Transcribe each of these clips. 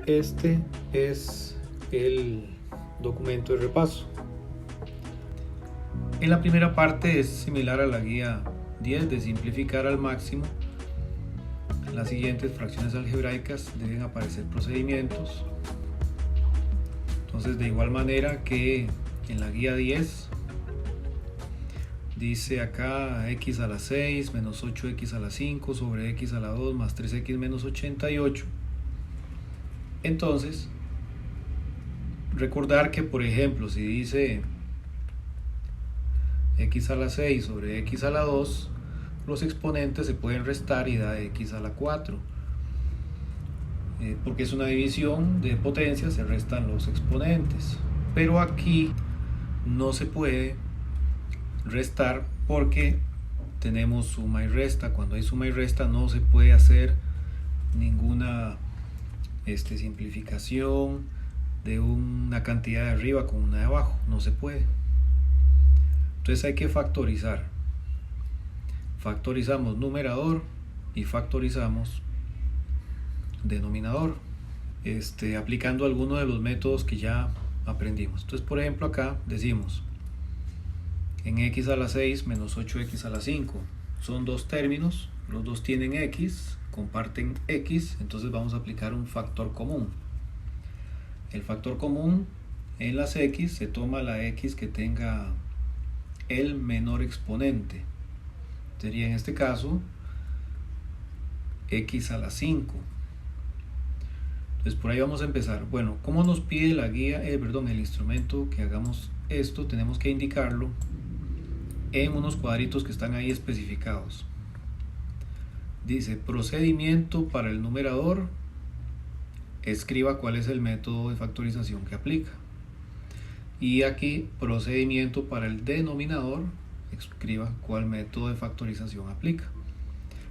Este es el documento de repaso. En la primera parte es similar a la guía 10 de simplificar al máximo. En las siguientes fracciones algebraicas deben aparecer procedimientos. Entonces, de igual manera que en la guía 10 dice acá x a la 6 menos 8x a la 5 sobre x a la 2 más 3x menos 88. Entonces, recordar que, por ejemplo, si dice x a la 6 sobre x a la 2, los exponentes se pueden restar y da x a la 4. Porque es una división de potencias, se restan los exponentes. Pero aquí no se puede restar porque tenemos suma y resta. Cuando hay suma y resta no se puede hacer ninguna simplificación de una cantidad de arriba con una de abajo, no se puede. Entonces hay que factorizar. Factorizamos numerador y factorizamos denominador, aplicando alguno de los métodos que ya aprendimos. Entonces, por ejemplo, acá decimos en x a la 6 menos 8x a la 5 son dos términos, los dos tienen x, comparten x, entonces vamos a aplicar un factor común. El factor común en las x se toma la x que tenga el menor exponente, sería en este caso x a la 5. Entonces por ahí vamos a empezar. Bueno, ¿cómo nos pide la guía, el instrumento que hagamos esto? Tenemos que indicarlo en unos cuadritos que están ahí especificados. Dice procedimiento para el numerador, escriba cuál es el método de factorización que aplica. Y aquí procedimiento para el denominador, escriba cuál método de factorización aplica.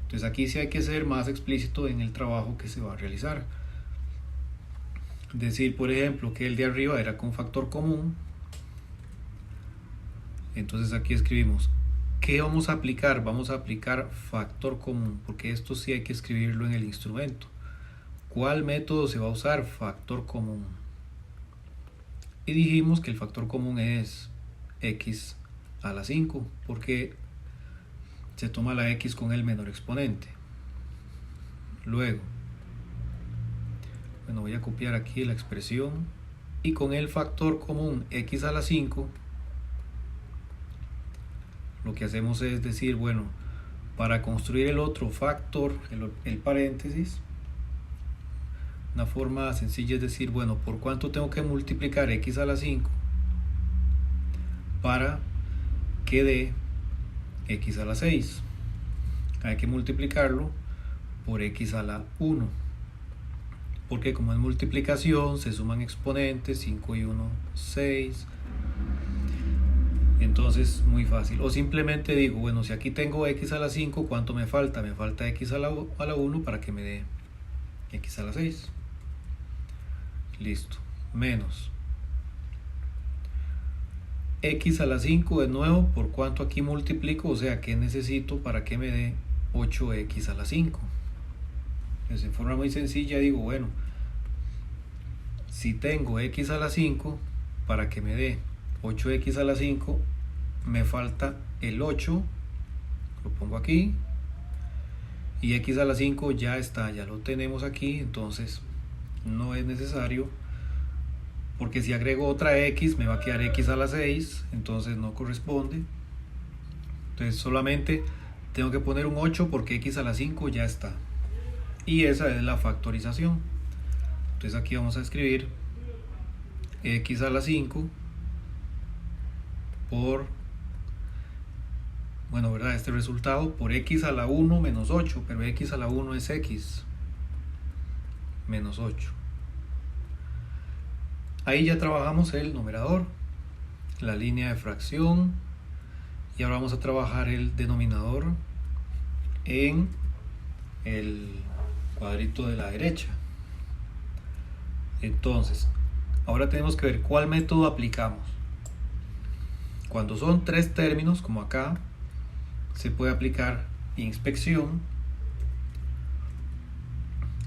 Entonces aquí sí hay que ser más explícito en el trabajo que se va a realizar. Decir, por ejemplo, que el de arriba era con factor común. Entonces aquí escribimos, ¿qué vamos a aplicar? Vamos a aplicar factor común, porque esto sí hay que escribirlo en el instrumento. ¿Cuál método se va a usar? Factor común. Y dijimos que el factor común es x a la 5, porque se toma la x con el menor exponente. Luego, voy a copiar aquí la expresión y con el factor común x a la 5 lo que hacemos es decir, bueno, para construir el otro factor, el paréntesis, una forma sencilla es decir, bueno, ¿por cuánto tengo que multiplicar x a la 5 para que dé x a la 6? Hay que multiplicarlo por x a la 1, porque como es multiplicación se suman exponentes, 5 y 1, 6. Entonces muy fácil. O simplemente digo, bueno, si aquí tengo x a la 5, ¿cuánto me falta? Me falta x a la 1 para que me dé x a la 6. Listo. Menos x a la 5 de nuevo, ¿por cuánto aquí multiplico? O sea, ¿qué necesito para que me dé 8x a la 5? Entonces, en forma muy sencilla digo, bueno, si tengo x a la 5, para que me dé 8x a la 5, me falta el 8, lo pongo aquí, y x a la 5 ya está, ya lo tenemos aquí, entonces no es necesario, porque si agrego otra x me va a quedar x a la 6, entonces no corresponde. Entonces solamente tengo que poner un 8 porque x a la 5 ya está, y esa es la factorización. Entonces aquí vamos a escribir x a la 5 por, este resultado por x a la 1 menos 8, pero x a la 1 es x menos 8. Ahí ya trabajamos el numerador, la línea de fracción, y ahora vamos a trabajar el denominador en el cuadrito de la derecha. Entonces, ahora tenemos que ver cuál método aplicamos. Cuando son tres términos, como acá, se puede aplicar inspección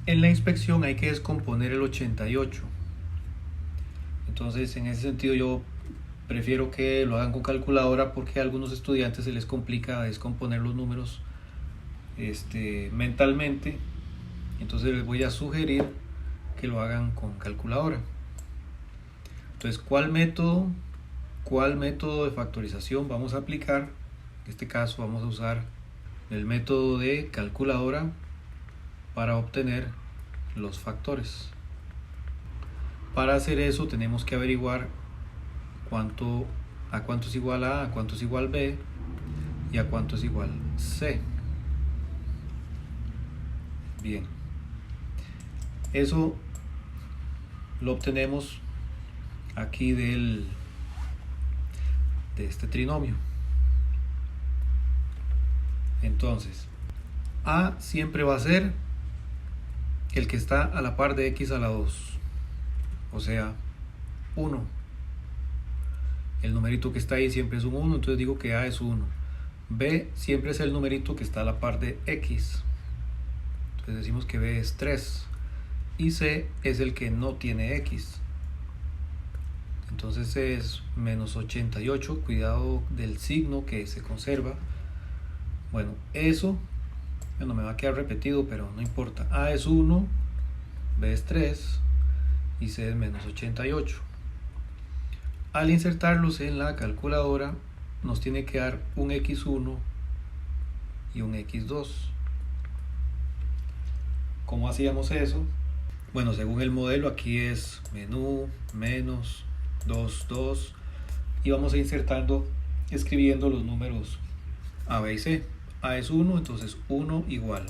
En la inspección hay que descomponer el 88. Entonces, en ese sentido yo prefiero que lo hagan con calculadora, porque a algunos estudiantes se les complica descomponer los números mentalmente. Entonces les voy a sugerir que lo hagan con calculadora. Entonces, ¿cuál método de factorización vamos a aplicar? En este caso vamos a usar el método de calculadora para obtener los factores. Para hacer eso tenemos que averiguar a cuánto es igual a cuánto es igual B y a cuánto es igual C. Bien, eso lo obtenemos aquí de este trinomio. Entonces, A siempre va a ser el que está a la par de x a la 2, o sea, 1. El numerito que está ahí siempre es un 1, entonces digo que A es 1. B siempre es el numerito que está a la par de x, entonces decimos que B es 3. Y C es el que no tiene x, entonces C es menos 88. Cuidado del signo que se conserva. Bueno, eso me va a quedar repetido, pero no importa. A es 1, B es 3 y C es menos 88. Al insertarlos en la calculadora nos tiene que dar un x1 y un x2. ¿Cómo hacíamos eso? Bueno, según el modelo aquí es menú, menos, 2, 2, y vamos a insertando, escribiendo los números A, B y C. A es 1, entonces 1 igual.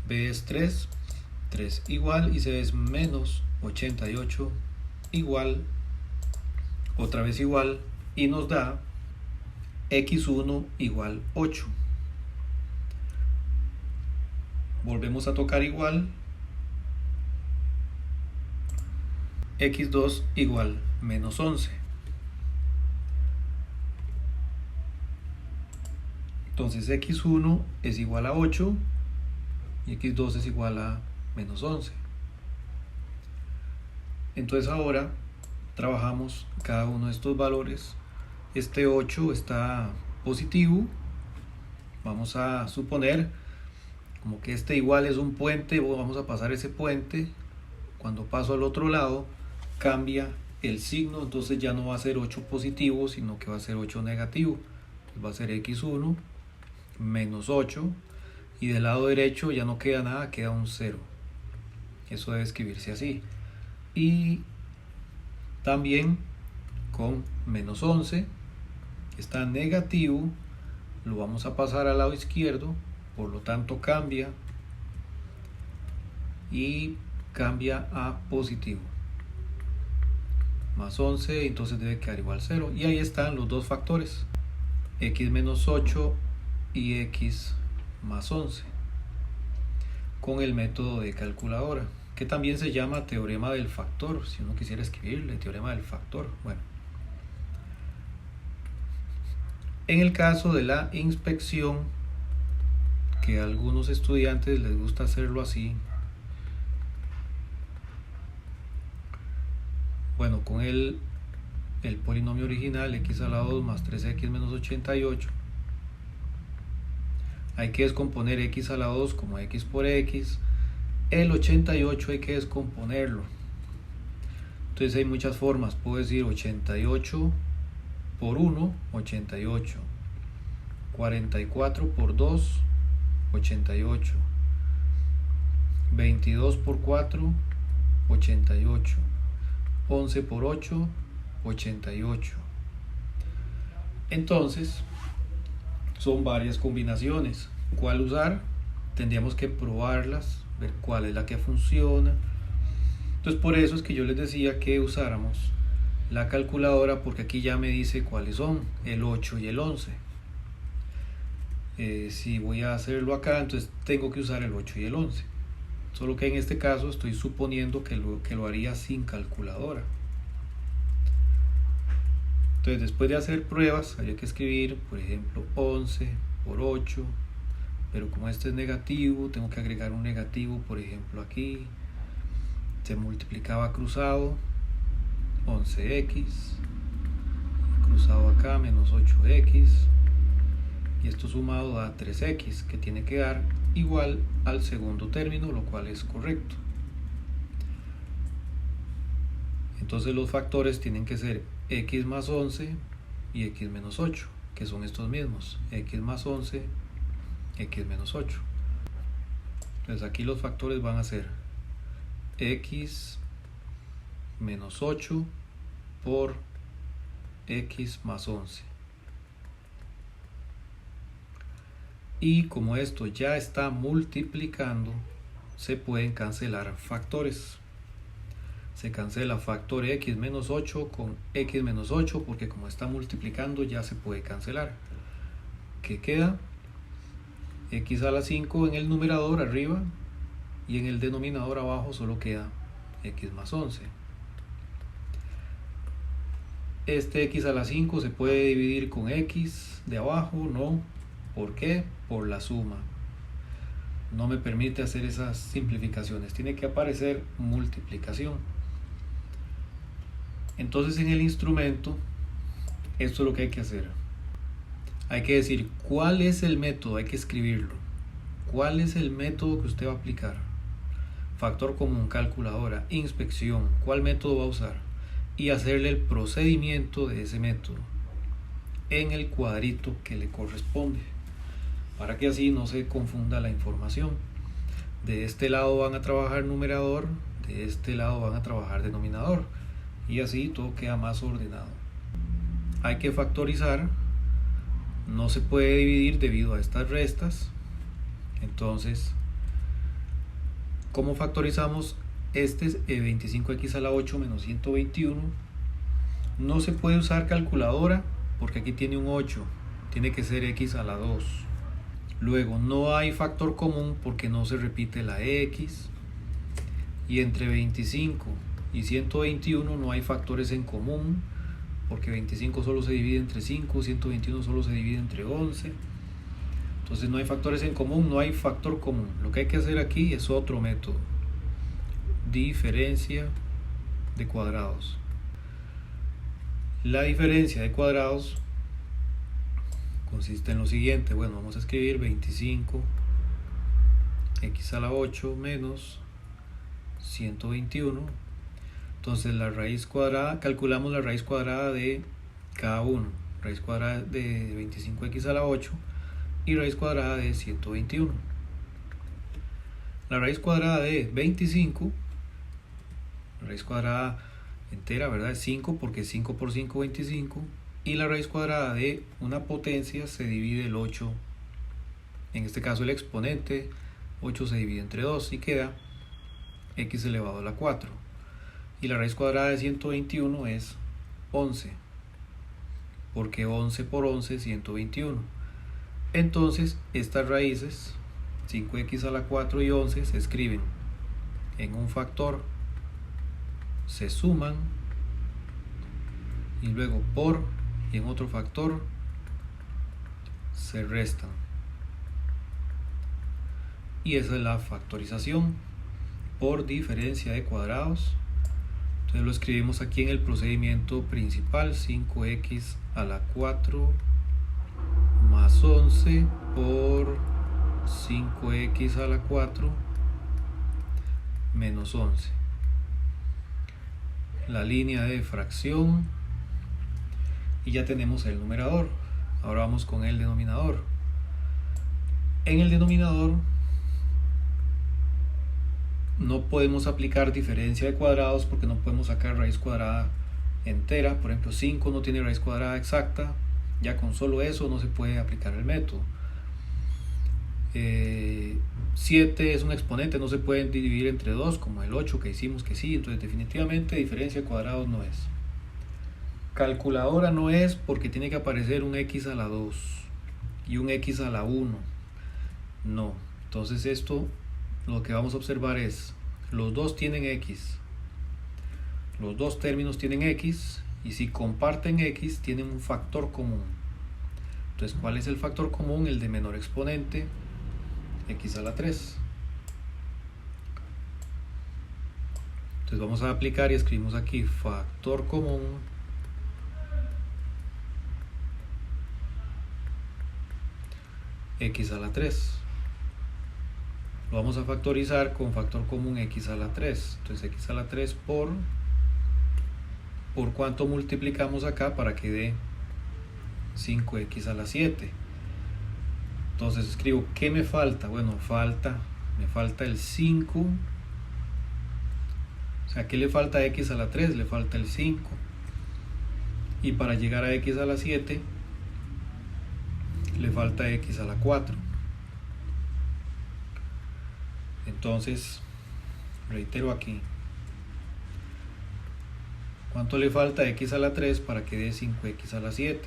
B es 3, 3 igual, y C es menos 88 igual, otra vez igual, y nos da x1 igual 8. Volvemos a tocar igual, x2 igual menos 11. Entonces x1 es igual a 8 y x2 es igual a menos 11. Entonces ahora trabajamos cada uno de estos valores. Este 8 está positivo. Vamos a suponer como que este igual es un puente. Vamos a pasar ese puente. Cuando paso al otro lado cambia el signo, entonces ya no va a ser 8 positivo, sino que va a ser 8 negativo. Entonces va a ser x1 menos 8, y del lado derecho ya no queda nada, queda un 0. Eso debe escribirse así. Y también con menos 11 está negativo, lo vamos a pasar al lado izquierdo, por lo tanto cambia y cambia a positivo, más 11, entonces debe quedar igual 0. Y ahí están los dos factores, x menos 8 y x más 11, con el método de calculadora, que también se llama teorema del factor, si uno quisiera escribirle teorema del factor. Bueno, en el caso de la inspección, que a algunos estudiantes les gusta hacerlo así, bueno, con el polinomio original x a la 2 más 3x menos 88, hay que descomponer x a la 2 como x por x. El 88 hay que descomponerlo. Entonces hay muchas formas. Puedo decir 88 por 1, 88. 44 por 2, 88. 22 por 4, 88. 11 por 8, 88. Entonces son varias combinaciones. ¿Cuál usar? Tendríamos que probarlas, ver cuál es la que funciona. Entonces por eso es que yo les decía que usáramos la calculadora, porque aquí ya me dice cuáles son, el 8 y el 11. Si voy a hacerlo acá, entonces tengo que usar el 8 y el 11. Solo que en este caso estoy suponiendo que lo haría sin calculadora. Entonces después de hacer pruebas, habría que escribir, por ejemplo, 11 por 8 pero como este es negativo, tengo que agregar un negativo, por ejemplo aquí, se multiplicaba cruzado, 11x, cruzado acá, menos 8x, y esto sumado da 3x, que tiene que dar igual al segundo término, lo cual es correcto. Entonces los factores tienen que ser x más 11 y x menos 8, que son estos mismos, x más 11, x menos 8. Entonces aquí los factores van a ser x menos 8 por x más 11. Y como esto ya está multiplicando, se pueden cancelar factores. Se cancela factor x menos 8 con x menos 8 porque como está multiplicando ya se puede cancelar. ¿Qué queda? X a la 5 en el numerador arriba y en el denominador abajo solo queda x más 11. Este x a la 5 se puede dividir con x de abajo, no. ¿Por qué? Por la suma. No me permite hacer esas simplificaciones, tiene que aparecer multiplicación. Entonces en el instrumento, esto es lo que hay que hacer. Hay que decir cuál es el método, hay que escribirlo. ¿Cuál es el método que usted va a aplicar? Factor común, calculadora, inspección, ¿cuál método va a usar? Y hacerle el procedimiento de ese método en el cuadrito que le corresponde, para que así no se confunda la información. De este lado van a trabajar numerador, de este lado van a trabajar denominador, y así todo queda más ordenado. Hay que factorizar, no se puede dividir debido a estas restas. Entonces, ¿cómo factorizamos? Este es 25x a la 8 menos 121. No se puede usar calculadora porque aquí tiene un 8, tiene que ser x a la 2. Luego no hay factor común porque no se repite la x, y entre 25 y 121 no hay factores en común porque 25 solo se divide entre 5, 121 solo se divide entre 11. Entonces no hay factores en común, no hay factor común. Lo que hay que hacer aquí es otro método: diferencia de cuadrados. La diferencia de cuadrados consiste en lo siguiente. Bueno, vamos a escribir 25 x a la 8 menos 121. Entonces la raíz cuadrada, calculamos la raíz cuadrada de cada uno. Raíz cuadrada de 25x a la 8 y raíz cuadrada de 121. La raíz cuadrada de 25, raíz cuadrada entera, ¿verdad? Es 5 porque 5 por 5 25. Y la raíz cuadrada de una potencia se divide el 8. En este caso el exponente 8 se divide entre 2 y queda x elevado a la 4. Y la raíz cuadrada de 121 es 11, porque 11 por 11 es 121. Entonces estas raíces 5x a la 4 y 11 se escriben en un factor, se suman, y luego por, y en otro factor se restan. Y esa es la factorización por diferencia de cuadrados. Entonces lo escribimos aquí en el procedimiento principal: 5x a la 4 más 11 por 5x a la 4 menos 11. La línea de fracción, y ya tenemos el numerador. Ahora vamos con el denominador. En el denominador no podemos aplicar diferencia de cuadrados porque no podemos sacar raíz cuadrada entera. Por ejemplo, 5 no tiene raíz cuadrada exacta, ya con solo eso no se puede aplicar el método. 7 es un exponente, no se puede dividir entre 2 como el 8 que hicimos que sí. Entonces definitivamente diferencia de cuadrados no es. Calculadora no es porque tiene que aparecer un x a la 2 y un x a la 1. No. Entonces esto, lo que vamos a observar es, los dos tienen x, los dos términos tienen x, y si comparten x tienen un factor común. Entonces, ¿cuál es el factor común? El de menor exponente. x a la 3. Entonces vamos a aplicar y escribimos aquí factor común x a la 3. Lo vamos a factorizar con factor común x a la 3. Entonces x a la 3 por cuánto multiplicamos acá para que dé 5x a la 7. Entonces escribo, ¿qué me falta? Bueno, me falta el 5. O sea, ¿qué le falta a x a la 3? Le falta el 5. Y para llegar a x a la 7, le falta x a la 4. Entonces, reitero aquí. ¿Cuánto le falta a x a la 3 para que dé 5x a la 7?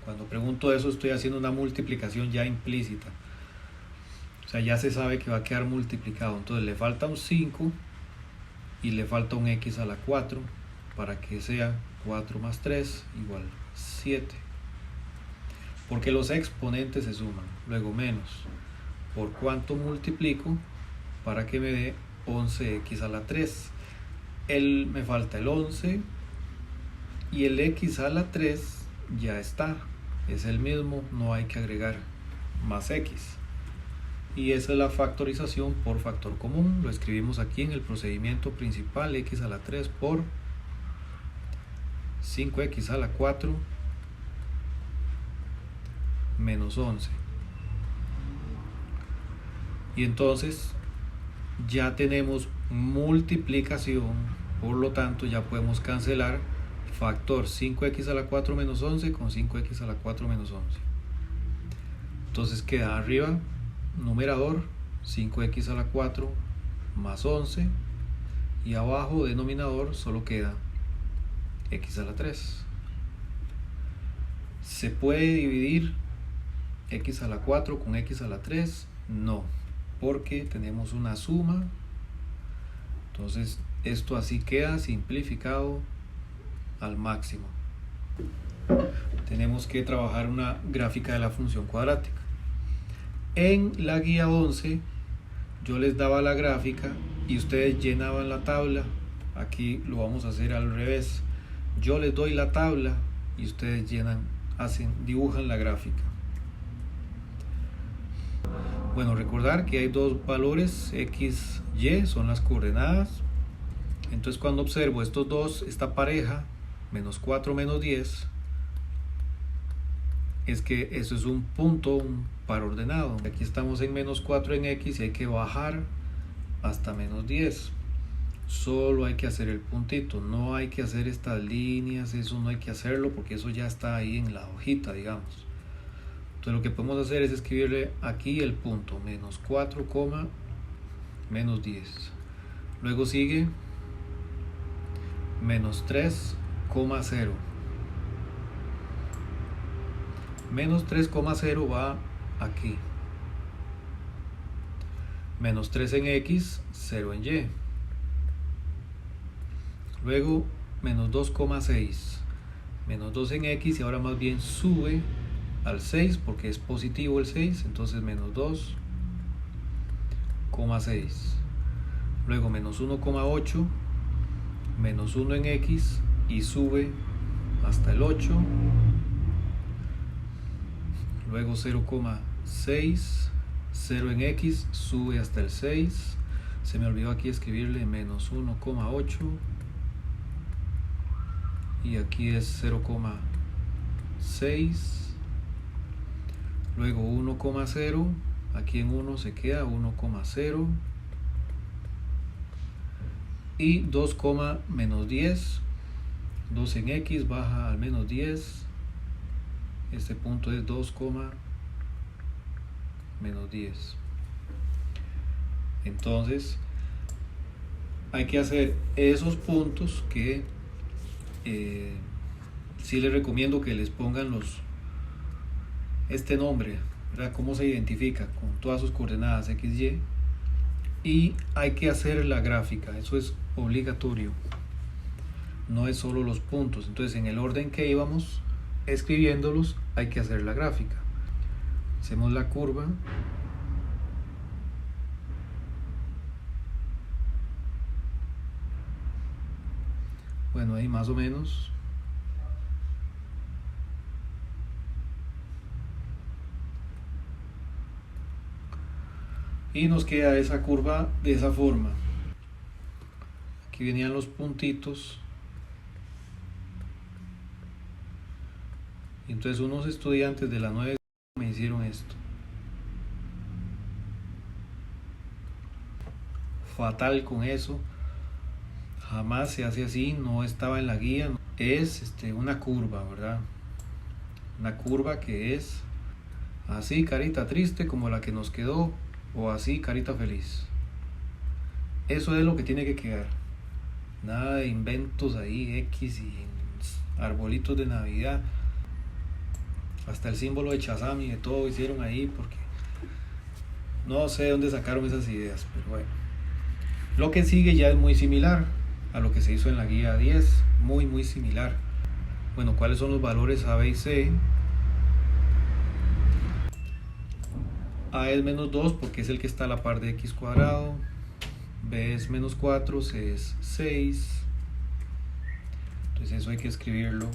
Cuando pregunto eso estoy haciendo una multiplicación ya implícita. O sea, ya se sabe que va a quedar multiplicado. Entonces le falta un 5 y le falta un x a la 4 para que sea 4 más 3 igual 7. Porque los exponentes se suman. Luego menos. ¿Por cuánto multiplico para que me dé 11x a la 3? Me falta el 11 y el x a la 3 ya está, es el mismo, no hay que agregar más x, y esa es la factorización por factor común. Lo escribimos aquí en el procedimiento principal, x a la 3 por 5x a la 4 menos 11, y entonces ya tenemos multiplicación, por lo tanto ya podemos cancelar factor 5x a la 4 menos 11 con 5x a la 4 menos 11. Entonces queda arriba numerador 5x a la 4 más 11, y abajo denominador solo queda x a la 3. ¿Se puede dividir x a la 4 con x a la 3? No, porque tenemos una suma. Entonces esto así queda simplificado al máximo. Tenemos que trabajar una gráfica de la función cuadrática. En la guía 11 yo les daba la gráfica y ustedes llenaban la tabla. Aquí lo vamos a hacer al revés. Yo les doy la tabla y ustedes dibujan la gráfica. Bueno, recordar que hay dos valores, x, y, son las coordenadas. Entonces cuando observo estos dos, esta pareja, menos 4, menos 10, es que eso es un punto, un par ordenado. Aquí estamos en menos 4 en x y hay que bajar hasta menos 10. Solo hay que hacer el puntito, no hay que hacer estas líneas, eso no hay que hacerlo porque eso ya está ahí en la hojita, digamos. Entonces lo que podemos hacer es escribirle aquí el punto, menos 4, menos 10. Luego sigue menos 3,0. Menos 3,0 va aquí. Menos 3 en x, 0 en y. Luego menos 2,6. Menos 2 en x y ahora más bien sube al 6 porque es positivo el 6, entonces menos 2,6. Luego menos 1,8, menos 1 en x y sube hasta el 8. Luego 0,6, 0 en x, sube hasta el 6. Se me olvidó aquí escribirle menos 1,8 y aquí es 0,6. Luego 1,0, aquí en 1 se queda 1,0 y 2, menos 10. 2 en x baja al menos 10. Este punto es 2, menos 10. Entonces hay que hacer esos puntos que sí les recomiendo que les pongan este nombre, ¿verdad? Cómo se identifica con todas sus coordenadas x, y hay que hacer la gráfica, eso es obligatorio, no es solo los puntos. Entonces en el orden que íbamos escribiéndolos hay que hacer la gráfica. Hacemos la curva Bueno, ahí más o menos. Y nos queda esa curva de esa forma. Aquí venían los puntitos. Y entonces unos estudiantes de la 9 me hicieron esto. Fatal con eso. Jamás se hace así, no estaba en la guía. Es una curva, ¿verdad? Una curva que es así, carita triste como la que nos quedó, o así, carita feliz. Eso es lo que tiene que quedar. Nada de inventos ahí, X y arbolitos de Navidad. Hasta el símbolo de Shazam y de todo hicieron ahí, porque no sé de dónde sacaron esas ideas, pero bueno. Lo que sigue ya es muy similar a lo que se hizo en la guía 10, muy similar. Bueno, ¿cuáles son los valores A, B y C? A es menos 2 porque es el que está a la par de x cuadrado. B es menos 4, C es 6. Entonces eso hay que escribirlo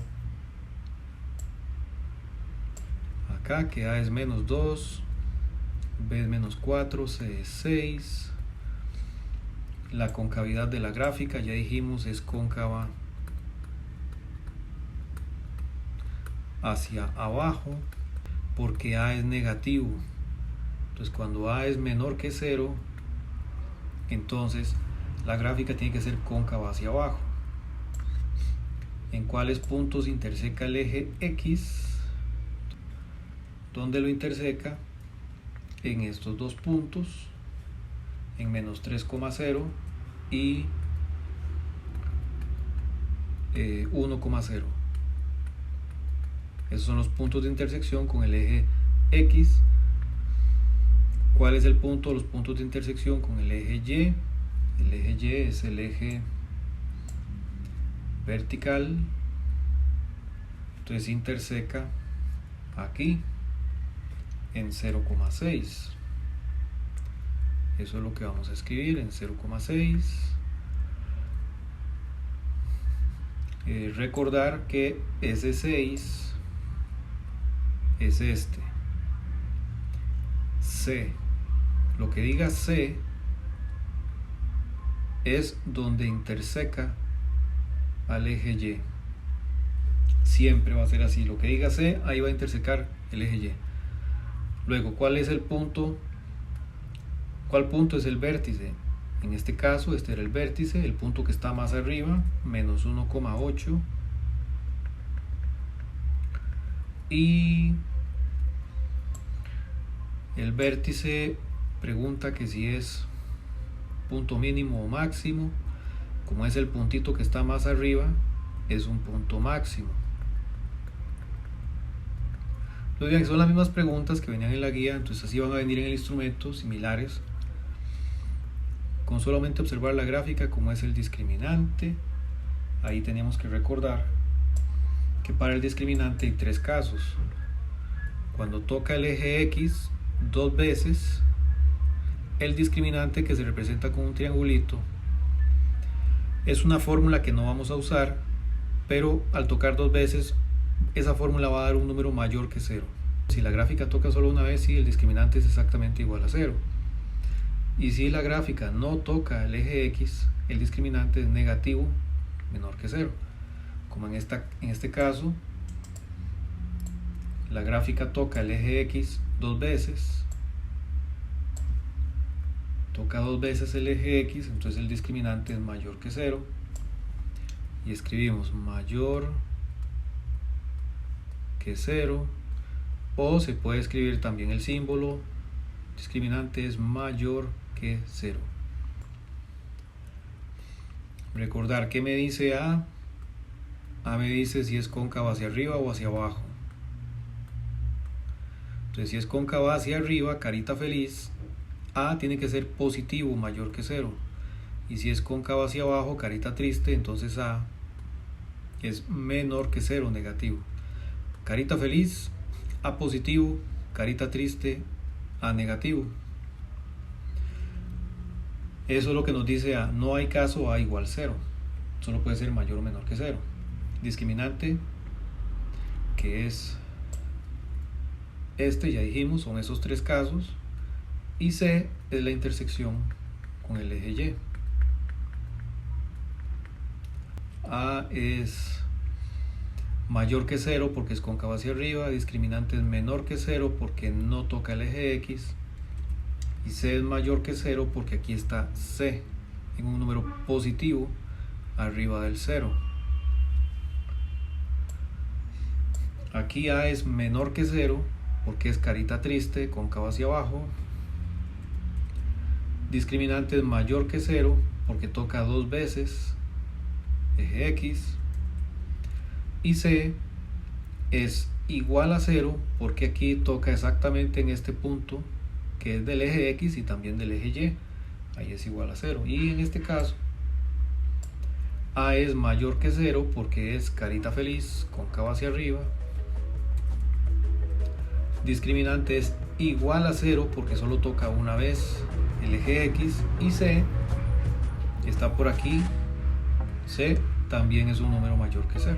acá, que A es menos 2, B es menos 4, C es 6. La concavidad de la gráfica, ya dijimos, es cóncava hacia abajo porque A es negativo. Entonces cuando A es menor que 0, entonces la gráfica tiene que ser cóncava hacia abajo. ¿En cuáles puntos interseca el eje X? ¿Dónde lo interseca? En estos dos puntos, en menos 3,0 y 1,0. Esos son los puntos de intersección con el eje X. ¿Cuál es el punto? Los puntos de intersección con el eje Y. El eje Y es el eje vertical. Entonces interseca aquí en 0,6. Eso es lo que vamos a escribir en 0,6. Recordar que ese 6 es este. C. Lo que diga C es donde interseca al eje Y. Siempre va a ser así. Lo que diga C, ahí va a intersecar el eje Y. Luego, ¿cuál es el punto? ¿Cuál punto es el vértice? En este caso, este era el vértice, el punto que está más arriba, menos 1,8. Y el vértice pregunta que si es punto mínimo o máximo. Como es el puntito que está más arriba, es un punto máximo. Entonces, bien, son las mismas preguntas que venían en la guía, entonces así van a venir en el instrumento, similares. Con solamente observar la gráfica, como es el discriminante, ahí tenemos que recordar que para el discriminante hay tres casos. Cuando toca el eje X dos veces, el discriminante, que se representa con un triangulito, es una fórmula que no vamos a usar, pero al tocar dos veces, esa fórmula va a dar un número mayor que 0. Si la gráfica toca solo una vez, sí, el discriminante es exactamente igual a 0. Y si la gráfica no toca el eje X, el discriminante es negativo menor que 0. Como en este caso, la gráfica toca el eje X dos veces, toca dos veces el eje X, entonces el discriminante es mayor que 0. Y escribimos mayor que 0, o se puede escribir también el símbolo discriminante es mayor que 0. Recordar que me dice A. A me dice si es cóncava hacia arriba o hacia abajo. Entonces si es cóncava hacia arriba, carita feliz, A tiene que ser positivo, mayor que 0. Y si es cóncava hacia abajo, carita triste, entonces A es menor que 0, negativo. Carita feliz, A positivo, carita triste, A negativo. Eso es lo que nos dice A. No hay caso A igual 0. solo puede ser mayor o menor que 0. Discriminante, que es este, ya dijimos, son esos tres casos, y C es la intersección con el eje Y. A es mayor que 0 porque es cóncavo hacia arriba, discriminante es menor que 0 porque no toca el eje X, y C es mayor que 0 porque aquí está C en un número positivo arriba del 0. Aquí A es menor que 0 porque es carita triste, cóncavo hacia abajo. Discriminante es mayor que 0 porque toca dos veces eje X. Y C es igual a 0 porque aquí toca exactamente en este punto que es del eje X y también del eje Y. Ahí es igual a 0. Y en este caso A es mayor que 0 porque es carita feliz, cóncavo hacia arriba. Discriminante es igual a 0 porque solo toca una vez el eje X. Y C está por aquí. C también es un número mayor que 0.